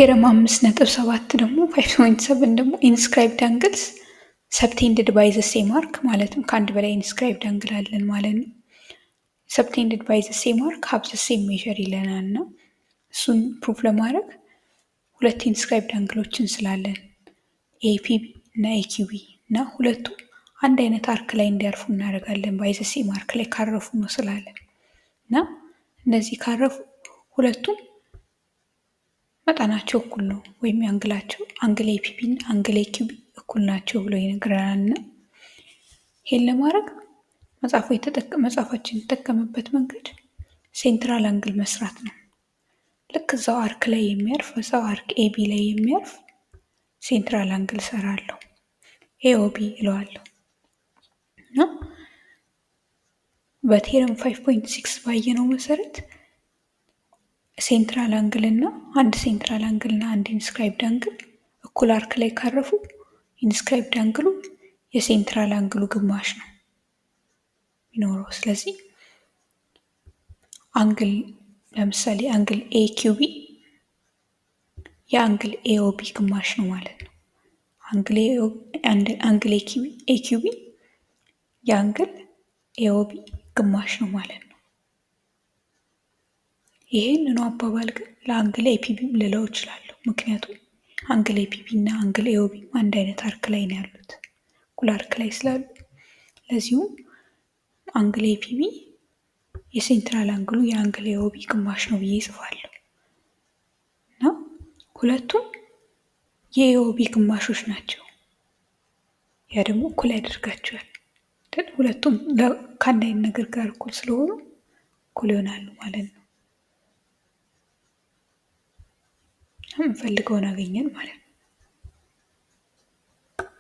ቴረም 5.7 ደግሞ 5.7 ደግሞ ኢንስክራይብድ አንግልስ ሰብቴንድድ ባይ ዘ ሴም አርክ ማለትም ከአንድ በላይ ኢንስክራይብድ አንግል አለን ማለት ነው። ሰብቴንድድ ባይ ዘ ሴም አርክ ሀብ ዘ ሴም ሜዥር ይለናል እና እሱን ፕሩፍ ለማድረግ ሁለት ኢንስክራይብድ አንግሎችን ስላለን ኤፒቢ እና ኤኪቢ እና ሁለቱ አንድ አይነት አርክ ላይ እንዲያርፉ እናደርጋለን። ባይ ዘ ሴም አርክ ላይ ካረፉ ነው ስላለን እና እነዚህ ካረፉ ሁለቱም መጠናቸው እኩል ነው ወይም የአንግላቸው አንግል ኤፒቢ እና አንግል ኤኪቢ እኩል ናቸው ብሎ ይነግረናል። እና ይሄን ለማድረግ መጽሐፋችን የተጠቀመበት መንገድ ሴንትራል አንግል መስራት ነው። ልክ እዛው አርክ ላይ የሚያርፍ እዛው አርክ ኤቢ ላይ የሚያርፍ ሴንትራል አንግል ሰራለሁ፣ ኤኦቢ እለዋለሁ እና በቴረም 5.6 ባየነው መሰረት ሴንትራል አንግል እና አንድ ሴንትራል አንግል እና አንድ ኢንስክራይብድ አንግል እኩል አርክ ላይ ካረፉ ኢንስክራይብድ አንግሉ የሴንትራል አንግሉ ግማሽ ነው የሚኖረው። ስለዚህ አንግል ለምሳሌ አንግል ኤኪቢ የአንግል ኤኦቢ ግማሽ ነው ማለት ነው። አንግል ኤኪቢ የአንግል ኤኦቢ ግማሽ ነው ማለት ነው። ይሄንኑ አባባል ግን ለአንግል ኤፒቢም ልለው እችላለሁ። ምክንያቱም አንግል ኤፒቢ እና አንግል ኤኦቢ አንድ አይነት አርክ ላይ ነው ያሉት፣ እኩል አርክ ላይ ስላሉ። ለዚሁም አንግል ኤፒቢ የሴንትራል አንግሉ የአንግል ኤኦቢ ግማሽ ነው ብዬ እጽፋለሁ እና ሁለቱም የኤኦቢ ግማሾች ናቸው። ያ ደግሞ እኩል ያደርጋቸዋል። ሁለቱም ከአንድ አይነት ነገር ጋር እኩል ስለሆኑ እኩል ይሆናሉ ማለት ነው። የምንፈልገውን አገኘን ማለት ነው።